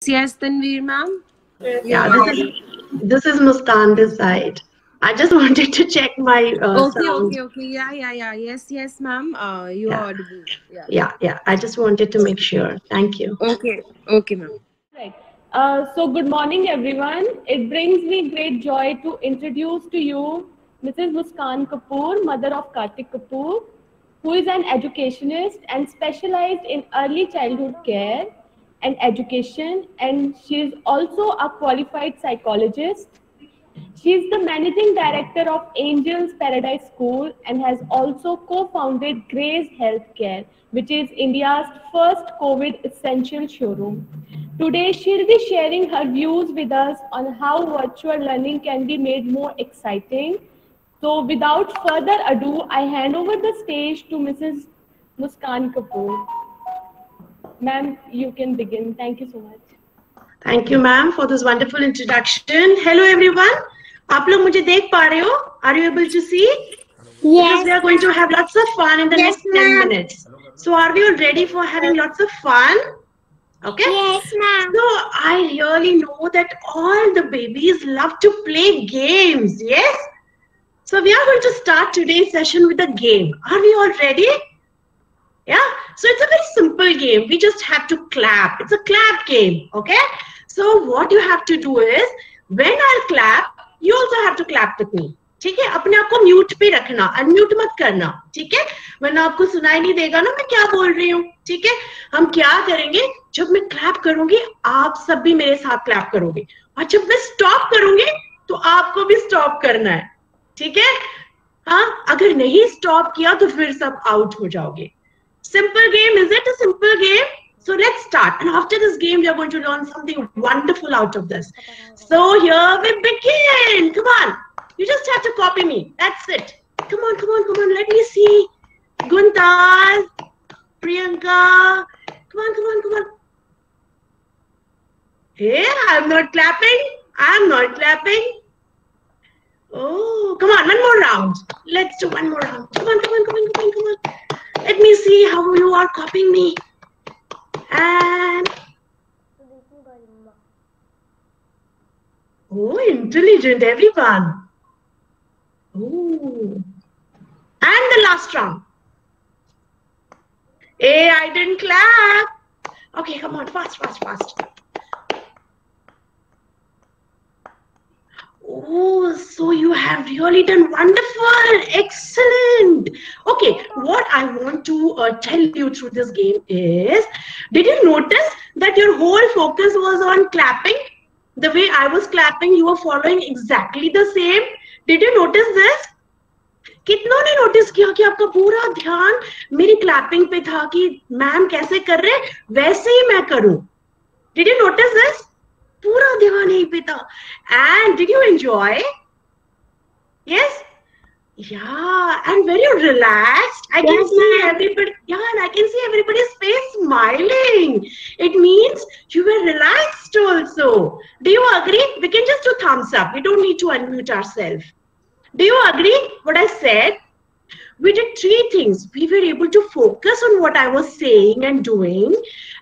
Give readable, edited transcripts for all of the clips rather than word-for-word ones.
Yes, Tanveer ma'am. Yeah, this is Muskan this side. I just wanted to check my sound. Okay. Yeah. Yes, ma'am. You Yeah, are audible. Yeah. yeah. I just wanted to make sure. Thank you. Okay, ma'am. Right. So good morning, everyone. It brings me great joy to introduce to you Mrs. Muskan Kapoor, mother of Kartik Kapoor, who is an educationist and specialized in early childhood care and education, and she is also a qualified psychologist. She is the managing director of Angels Paradise School and has also co-founded Grace Healthcare, which is India's first COVID essential showroom. Today, she'll be sharing her views with us on how virtual learning can be made more exciting. So, without further ado, I hand over the stage to Mrs. Muskan Kapoor. Ma'am, you can begin. Thank you so much. Thank you, ma'am, for this wonderful introduction. Hello, everyone. आप लोग मुझे देख पा रहे हो? Are you able to see? Because we are going to have lots of fun in the next 10 minutes. So are we all ready for having lots of fun? Okay? Yes, ma'am. So I really know that all the babies love to play games. Yes? So we are going to start today's session with a game. Are we all ready? Yeah? So it's a very simple game. We just have to clap. It's a clap game. Okay? So what you have to do is, when I'll clap, you also have to clap with me. ठीक है? अपने आप को mute पे रखना, unmute मत करना, ठीक है? वरना आपको सुनाई नहीं देगा ना मैं क्या बोल रही हूँ, ठीक है? हम क्या करेंगे, जब मैं क्लैप करूंगी आप सब भी मेरे साथ क्लैप करोगे, और जब मैं स्टॉप करूंगी तो आपको भी स्टॉप करना है, ठीक है? हाँ, अगर नहीं स्टॉप किया तो फिर सब आउट हो जाओगे. Simple game, is it a simple game? So let's start. And after this game, we are going to learn something wonderful out of this. So here we begin. Come on. You just have to copy me. That's it. Come on. Let me see. Guntal, Priyanka. Come on. Hey, I'm not clapping. Oh, come on. One more round. Let's do one more round. Come on. Let me see how you are copying me. And oh, intelligent everyone. Oh, and the last round. Hey, I didn't clap. Okay, come on, fast. Oh, so you have really done wonderful. Excellent. Okay, what I want to tell you through this game is, did you notice that your whole focus was on clapping? The way I was clapping, you were following exactly the same. Did you notice this? कितनों ने notice किया कि आपका पूरा ध्यान मेरी clapping पे था कि मैम कैसे कर रहे हैं वैसे ही मैं करूं? Did you notice this? पूरा ध्यान यहीं पे था. And did you enjoy? Yes? Yeah, and very relaxed. I can see everybody. Yeah, and I can see everybody's face smiling. It means you were relaxed also. Do you agree? We can just do thumbs up. We don't need to unmute ourselves. Do you agree what I said? We did three things. We were able to focus on what I was saying and doing.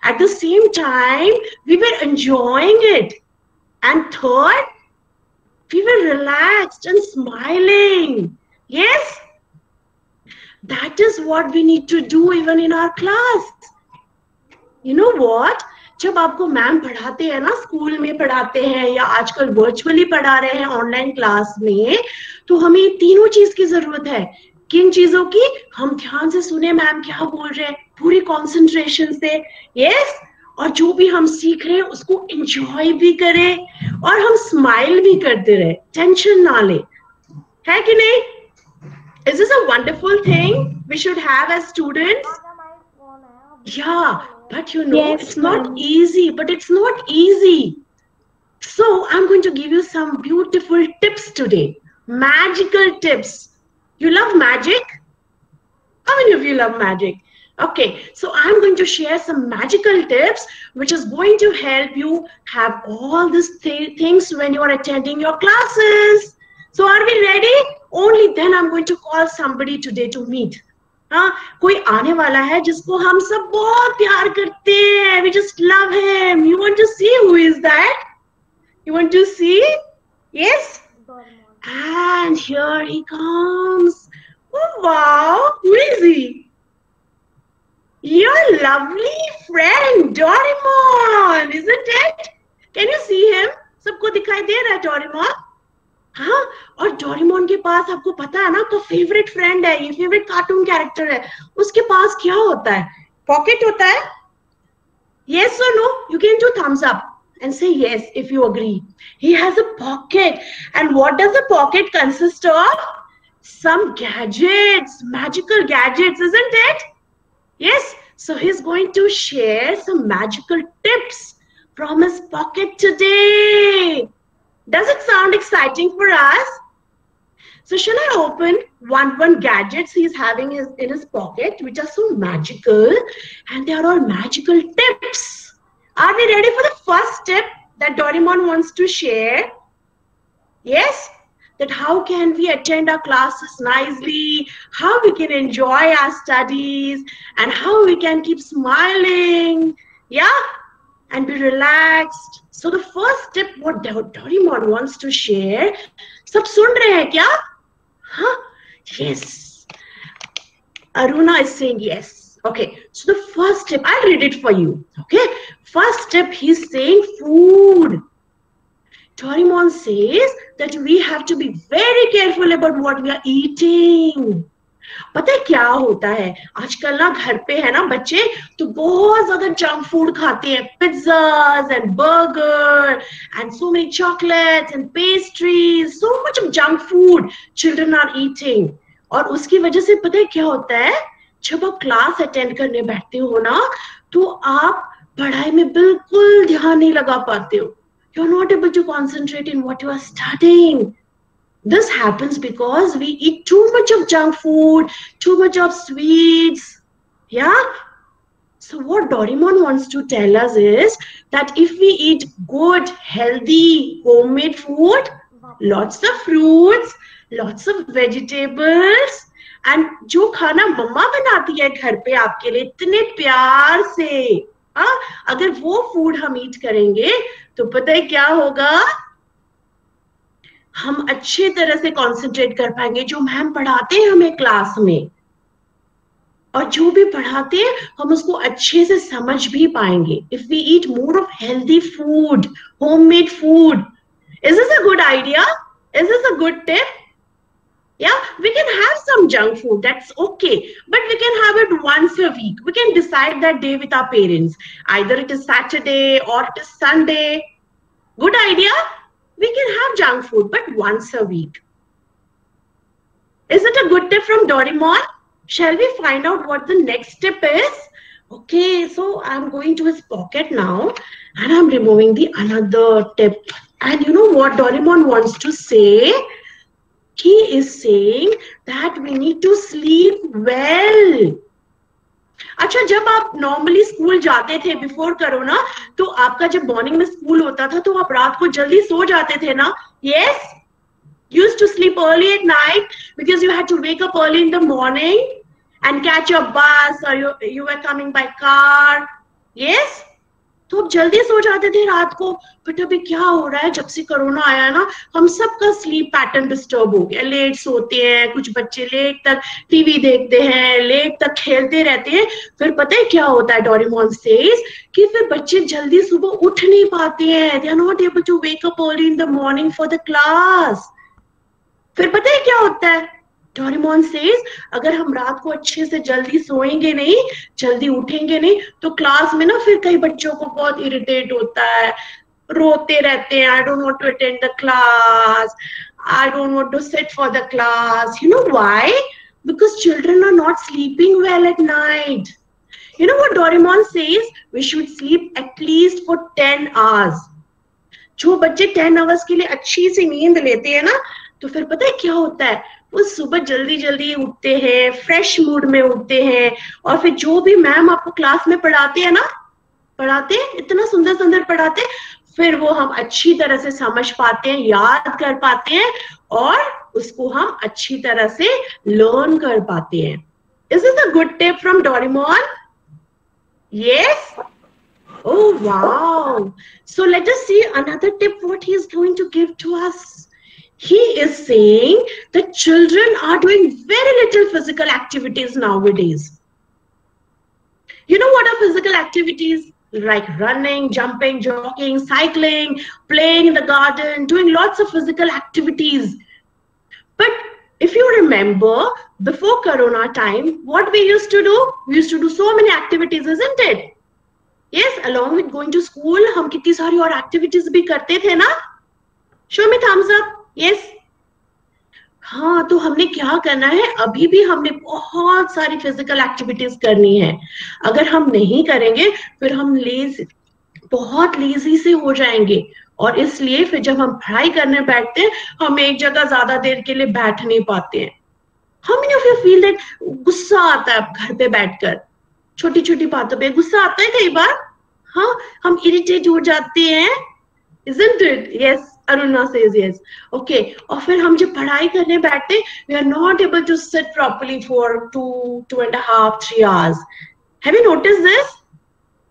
At the same time, we were enjoying it. And third, we were relaxed and smiling. Yes? That is what we need to do even in our class. You know what? जब आपको ma'am पढ़ाते हैं ना, school में पढ़ाते हैं या आजकल वर्चुअली पढ़ा रहे हैं ऑनलाइन क्लास में, तो हमें तीनों चीज की जरूरत है. किन चीजों की? हम ध्यान से सुने मैम क्या बोल रहे हैं, पूरी कंसंट्रेशन से. यस? और जो भी हम सीख रहे हैं उसको एंजॉय भी करें और हम स्माइल भी करते रहे, टेंशन ना ले. है कि नहीं? Is this a wonderful thing we should have as students? Yeah, but you know, yes, it's not easy, but it's not easy. So I'm going to give you some beautiful tips today. Magical tips. You love magic? How many of you love magic? Okay, so I'm going to share some magical tips which is going to help you have all these things when you are attending your classes. So are we ready? Only then I'm going to call somebody today to meet. हाँ, कोई आने वाला है जिसको हम सब बहुत प्यार करते हैं. We just love him. You want to see who is that? You want to see? Yes? And here he comes. Oh wow, who is he? Your lovely friend Doraemon, isn't it? Can you see him? सबको दिखाई दे रहा है Doraemon? हाँ, और Doraemon के पास आपको पता है ना, तो फेवरेट फ्रेंड है ये, फेवरेट कार्टून कैरेक्टर है. उसके पास क्या होता है? पॉकेट होता है. Yes or no? You can do thumbs up and say yes if you agree. He has a pocket. And what does the pocket consist of? Some gadgets, magical gadgets, isn't it? Yes. So he's going to share some magical tips from his pocket today. Does it sound exciting for us? So shall I open one gadgets he's having in his pocket, which are so magical, and they are all magical tips. Are we ready for the first tip that Doraemon wants to share? Yes? That how can we attend our classes nicely, how we can enjoy our studies, and how we can keep smiling, yeah, and be relaxed. So the first tip what Doraemon wants to share, सब सुन रहे हैं क्या? Huh? Yes. Aruna is saying yes. Okay, so the first tip, I'll read it for you. Okay, first tip, he's saying food. Doraemon says that we have to be very careful about what we are eating. पता है क्या होता है आजकल ना, घर पे है ना बच्चे, तो बहुत ज्यादा जंक फूड खाते हैं. Pizzas and burger and so many chocolates and pastries, so much of junk food children are eating. और उसकी वजह से पता है क्या होता है, जब आप क्लास अटेंड करने बैठते हो ना, तो आप पढ़ाई में बिल्कुल ध्यान नहीं लगा पाते हो. You are not able to concentrate in what you are studying. This happens because we eat too much of junk food, too much of sweets. Yeah? So what Doraemon wants to tell us is that if we eat good, healthy, homemade food, lots of fruits, lots of vegetables, and जो खाना मम्मा बनाती है घर पे आपके लिए इतने प्यार से, अगर वो फूड हम ईट करेंगे तो पता है क्या होगा, हम अच्छे तरह से कंसंट्रेट कर पाएंगे. जो मैम पढ़ाते हैं हमें क्लास में, और जो भी पढ़ाते हैं हम उसको अच्छे से समझ भी पाएंगे. If we eat more of healthy food, homemade food. Is this a good idea? Is this a good tip? Yeah, we can have some junk food, that's okay, but we can have it once a week. We can decide that day with our parents. Either it is Saturday or it is Sunday. Good idea? We can have junk food, but once a week. Is it a good tip from Doraemon? Shall we find out what the next tip is? Okay, so I'm going to his pocket now and I'm removing the another tip. And you know what Doraemon wants to say? He is saying that we need to sleep well. अच्छा, जब आप normally school जाते थे before corona, तो आपका जब morning में school होता था तो आप रात को जल्दी सो जाते थे ना? Yes, you used to sleep early at night because you had to wake up early in the morning and catch your bus, or you were coming by car. Yes, तो आप जल्दी सो जाते थे रात को. बट अभी क्या हो रहा है, जब से कोरोना आया ना, हम सबका स्लीप पैटर्न डिस्टर्ब हो गया. लेट सोते हैं, कुछ बच्चे लेट तक टीवी देखते हैं, लेट तक खेलते रहते हैं. फिर पता है क्या होता है, डोरेमोन सेज कि फिर बच्चे जल्दी सुबह उठ नहीं पाते हैं. They are not able to wake up early in the morning for the class. फिर पता है क्या होता है, डोरेमोन सेज अगर हम रात को अच्छे से जल्दी सोएंगे नहीं, जल्दी उठेंगे नहीं, तो क्लास में ना फिर कई बच्चों को बहुत इरिटेट होता है, रोते रहते हैं. I don't want to attend the class, I don't want to sit for the class. You know why? Because children are not sleeping well at night. You know what Doraemon says? We should sleep at least for 10 hours. जो बच्चे 10 hours के लिए अच्छी सी नींद लेते हैं ना, तो फिर पता है क्या होता है, वो सुबह जल्दी जल्दी उठते हैं, फ्रेश मूड में उठते हैं, और फिर जो भी मैम आपको क्लास में पढ़ाते हैं ना, पढ़ाते हैं इतना सुंदर सुंदर पढ़ाते हैं, फिर वो हम अच्छी तरह से समझ पाते हैं, याद कर पाते हैं, और उसको हम अच्छी तरह से लर्न कर पाते हैं. Is this a good tip from Doraemon? Yes? Oh, wow. So let us see another tip what he is going to give to us. He is saying that children are doing very little physical activities nowadays. You know what are physical activities? Like running, jumping, jogging, cycling, playing in the garden, doing lots of physical activities. But if you remember, before Corona time, what we used to do? We used to do so many activities, isn't it? Yes, along with going to school, हम कितनी सारी और activities भी करते थे ना? Show me thumbs up. Yes. हाँ, तो हमने क्या करना है? अभी भी हमने बहुत सारी physical activities करनी है. अगर हम नहीं करेंगे, फिर हम बहुत lazy से हो जाएंगे. और इसलिए फिर जब हम पढ़ाई करने बैठते हैं, हम एक जगह ज्यादा देर के लिए बैठ नहीं पाते हैं. How many of you feel that गुस्सा आता है घर पे बैठकर? छोटी छोटी बातों पे गुस्सा आता है कई बार. हाँ, हम इरिटेट हो जाते हैं. Isn't it? Yes, Aruna says yes. Okay. और फिर हम जब पढ़ाई करने बैठते, we are not able to sit properly for 2.5, 3 hours. Have you noticed this?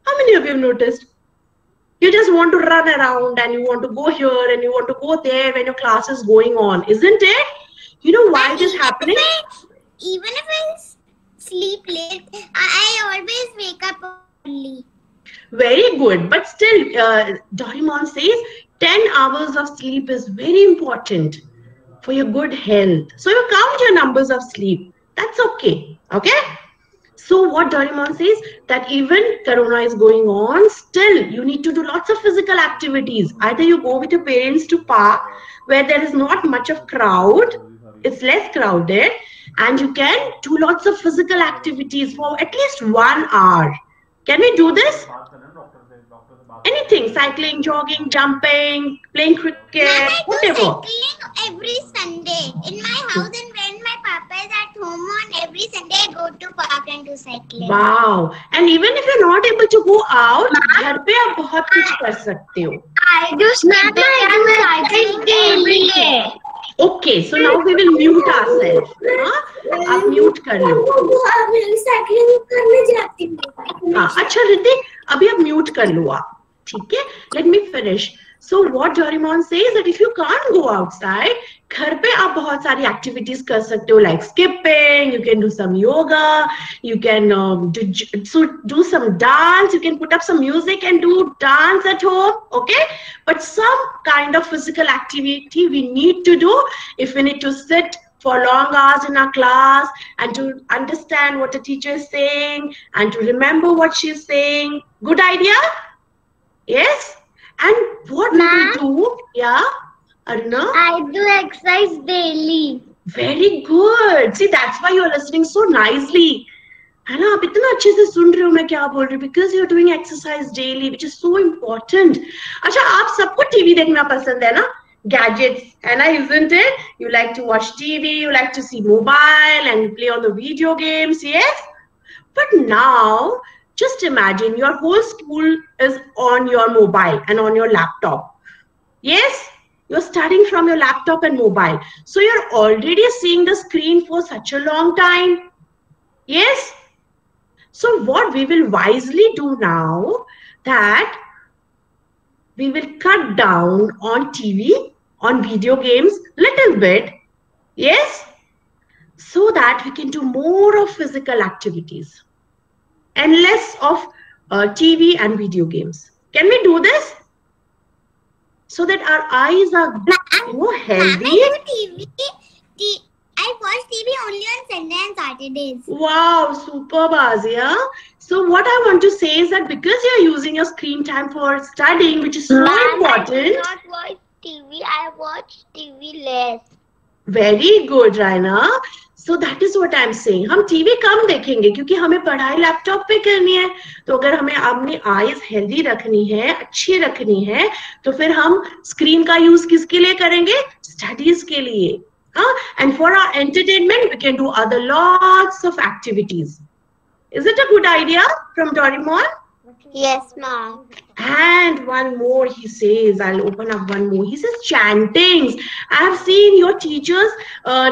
How many of you have noticed? You just want to run around and you want to go here and you want to go there when your class is going on, isn't it? You know why it is happening? Even if I sleep late, I always wake up early. Very good, but still, Doraemon says 10 hours of sleep is very important for your good health. So you count your numbers of sleep. That's okay. Okay? So what Doraemon says, that even Corona is going on, still you need to do lots of physical activities. Either you go with your parents to park where there is not much of crowd, it's less crowded, and you can do lots of physical activities for at least 1 hour. Can we do this? Anything, cycling, jogging, jumping, playing cricket, whatever. I do cycling every Sunday in my house, and when my papa is at home on every Sunday, I go to park and do cycling. Wow! And even if you're not able to go out, घर पे आप बहुत कुछ कर सकते हो. I do cycling daily. Okay, so now we will mute ourselves. हाँ, आप mute कर लो. cycling करने जाती हूँ. हाँ, अच्छा रितिक, अभी आप mute कर लो आप. ठीक है? Let me finish. So what Doraemon says that if you can't go outside, घर पे आप बहुत सारी activities कर सकते हो, like skipping, you can do some yoga, you can do some dance, you can put up some music and do dance at home, okay? But some kind of physical activity we need to do if we need to sit for long hours in our class and to understand what the teacher is saying and to remember what she's saying. Good idea? Yes? And what we will do, yeah, Aruna? I do exercise daily. Very good. See, that's why you're listening so nicely. है ना, आप इतना अच्छे से सुन रहे हो मैं क्या बोल रही हूँ, because you're doing exercise daily, which is so important. अच्छा, आप सबको टीवी देखना पसंद है ना? Gadgets, है ना, isn't it? You like to watch TV, you like to see mobile and play on the video games, yes? But now, just imagine your whole school is on your mobile and on your laptop. Yes? You're studying from your laptop and mobile. So you're already seeing the screen for such a long time. Yes? So what we will wisely do now, that we will cut down on TV, on video games, little bit. Yes? So that we can do more of physical activities and less of TV and video games. Can we do this? So that our eyes are healthy. I watch TV only on Sunday and Saturdays. Wow, superb, Azia. So what I want to say is that because you're using your screen time for studying, which is so important. I do not watch TV. I watch TV less. Very good, Raina. So that is what I'm saying. हम TV कम देखेंगे क्योंकि हमें पढ़ाई laptop पे करनी है. तो अगर हमें अपनी आईज हेल्दी रखनी है, अच्छी रखनी है, तो फिर हम स्क्रीन का यूज किसके लिए करेंगे? स्टडीज के लिए. And for our entertainment, we can do other lots of activities. Is it a good idea from Doraemon? Yes, ma'am. And one more, he says, I'll open up one more. He says chantings. I have seen your teachers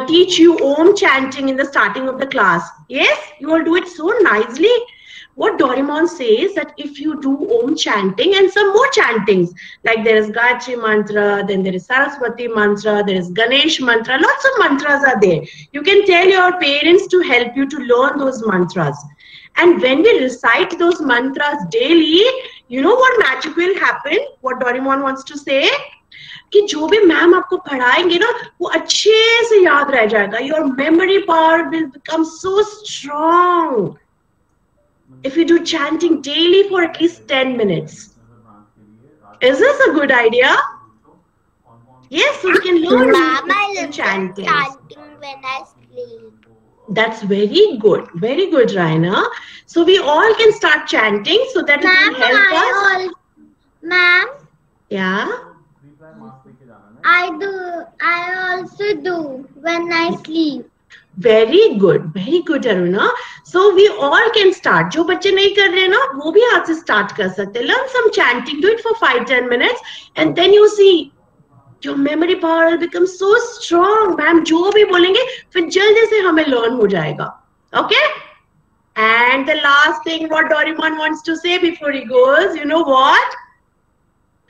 teach you Om chanting in the starting of the class. Yes, you all do it so nicely. What Doraemon says that if you do Om chanting and some more chantings, like there is Gayatri mantra, then there is Saraswati mantra, there is Ganesh mantra, lots of mantras are there. You can tell your parents to help you to learn those mantras. And when we recite those mantras daily, you know what magic will happen? What Doraemon wants to say? कि जो भी ma'am आपको पढ़ाएंगे ना वो अच्छे से याद रह जाएगा. Your memory power will become so strong if you do chanting daily for at least 10 minutes. Is this a good idea? Yes, so we can learn Ma'am, I love chanting. chanting when I sleep. That's very good. Very good, Raina. So we all can start chanting so that it will help us. Ma'am, Yeah. I also do when I sleep. Very good. Very good, Aruna. So we all can start. जो बच्चे नहीं कर रहे ना वो भी आज से start कर सकते हैं. Learn some chanting. Do it for 5-10 minutes and then you see your memory power will become so strong. Ma'am जो भी बोलेंगे फिर जल्दी से हमें learn हो जाएगा. Okay? And the last thing what Doraemon wants to say before he goes, you know what?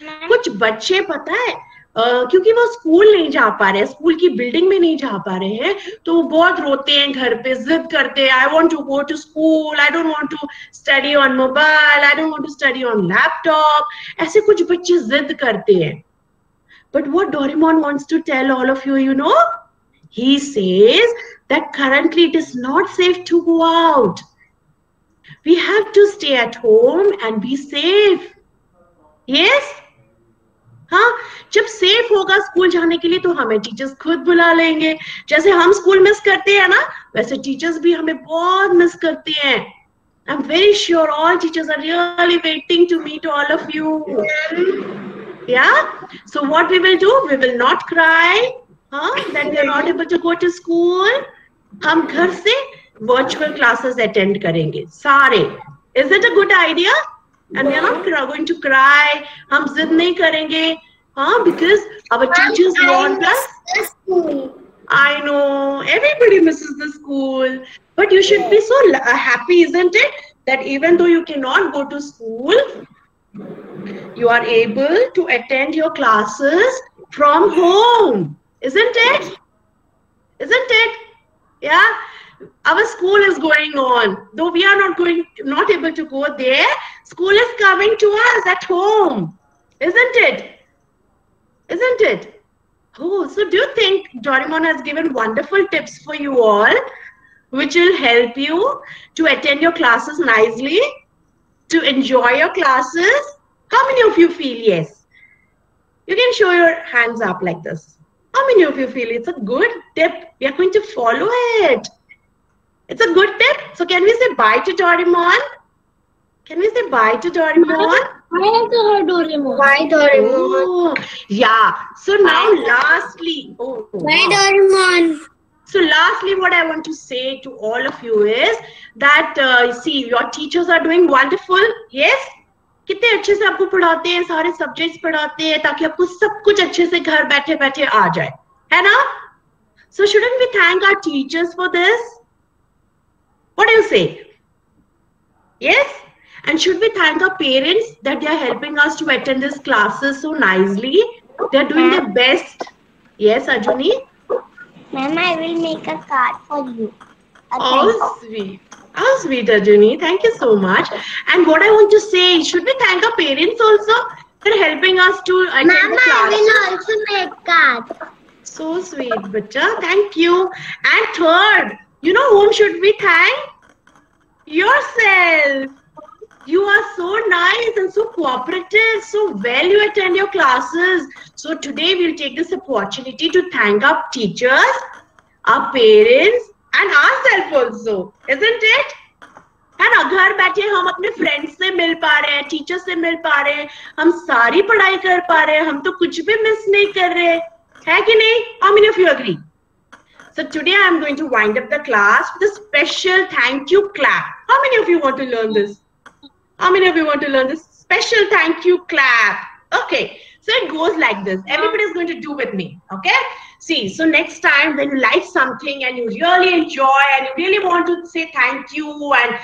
कुछ बच्चे पता है क्योंकि वो स्कूल नहीं जा पा रहे हैं, स्कूल की बिल्डिंग में नहीं जा पा रहे हैं, तो वो बहुत रोते हैं, घर पे जिद करते हैं. I want to go to school, I don't want to study on mobile, I don't want to study on laptop. ऐसे कुछ बच्चे जिद करते हैं. But what Doraemon wants to tell all of you, you know, he says that currently it is not safe to go out. We have to stay at home and be safe. Yes? हाँ, जब safe होगा school जाने के लिए तो हमें teachers खुद बुला लेंगे. जैसे हम स्कूल मिस करते हैं ना, वैसे टीचर्स भी हमें बहुत मिस करते हैं. I'm very sure all teachers are really waiting to meet all of you. Yeah? So what we will do, we will not cry that we are not able to go to school. हम घर से virtual classes attend करेंगे सारे. Is it a good idea? And we are not going to cry. हम जिद नहीं करेंगे. Because our teachers want us. I know everybody misses the school, but you should be so happy, isn't it? That even though you cannot go to school, you are able to attend your classes from home, isn't it? Isn't it? Yeah. Our school is going on. Though we are not able to go there, school is coming to us at home. Isn't it? Isn't it? Oh, so do you think Doraemon has given wonderful tips for you all, which will help you to attend your classes nicely, to enjoy your classes? How many of you feel yes? You can show your hands up like this. How many of you feel it's a good tip? We are going to follow it. It's a good tip. So can we say bye to Doraemon? Can we say bye to Doraemon? Bye to Doraemon. Bye Doraemon. Oh, yeah. So now lastly. Oh, Bye Doraemon. So lastly, what I want to say to all of you is that, see, your teachers are doing wonderful. Yes? कितने अच्छे से आपको पढ़ाते हैं, सारे subjects पढ़ाते हैं ताकि आपको सब कुछ अच्छे से घर बैठे बैठे आ जाए, है ना? So shouldn't we thank our teachers for this? What do you say? Yes? And should we thank our parents that they are helping us to attend these classes so nicely? They are doing their best. Yes, Arjuni? Ma'am, I will make a card for you. Oh, sweet. Oh, sweet, Arjuni. Thank you so much. And what I want to say, should we thank our parents also for helping us to attend the classes? I will also make card. So sweet, Bacha. Thank you. And third, you know whom should we thank? Yourself. You are so nice and so cooperative, so well you attend your classes. So today we'll take this opportunity to thank our teachers, our parents and ourselves also, isn't it? है ना, घर बैठे हम अपने friends से मिल पा रहे हैं, टीचर से मिल पा रहे हैं, हम सारी पढ़ाई कर पा रहे हैं, हम तो कुछ भी मिस नहीं कर रहे, है कि नहीं? How many of you agree? So today I am going to wind up the class with a special thank you clap. How many of you want to learn this? How many of you want to learn this special thank you clap? Okay, so it goes like this. Everybody is going to do with me. Okay. See, so next time when you like something and you really enjoy and you really want to say thank you and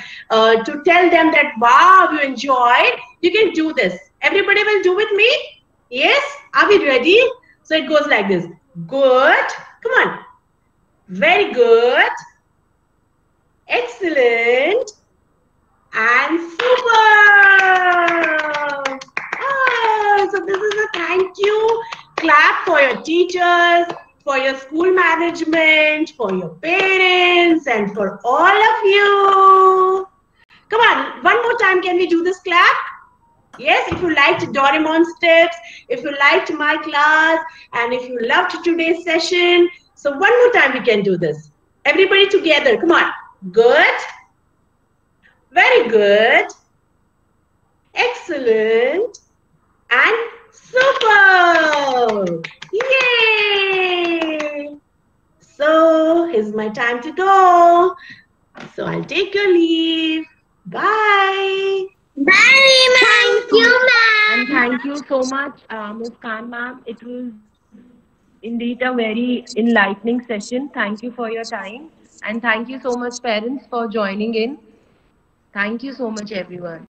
to tell them that wow, you enjoyed, you can do this. Everybody will do with me? Yes? Are we ready? So it goes like this. Good. Come on. Very good. Excellent. And super. So this is a thank you clap for your teachers, for your school management, for your parents, and for all of you. Come on, one more time, can we do this clap? Yes, if you liked Doraemon's tips, if you liked my class, and if you loved today's session, so one more time we can do this. Everybody together, come on. Good. Very good. Excellent. And super. Yay. So here's my time to go. So I'll take your leave. Bye. Bye, ma'am. Thank you, And ma'am. thank you so much, Muskan ma'am. It was indeed a very enlightening session. Thank you for your time. And thank you so much, parents, for joining in. Thank you so much, everyone.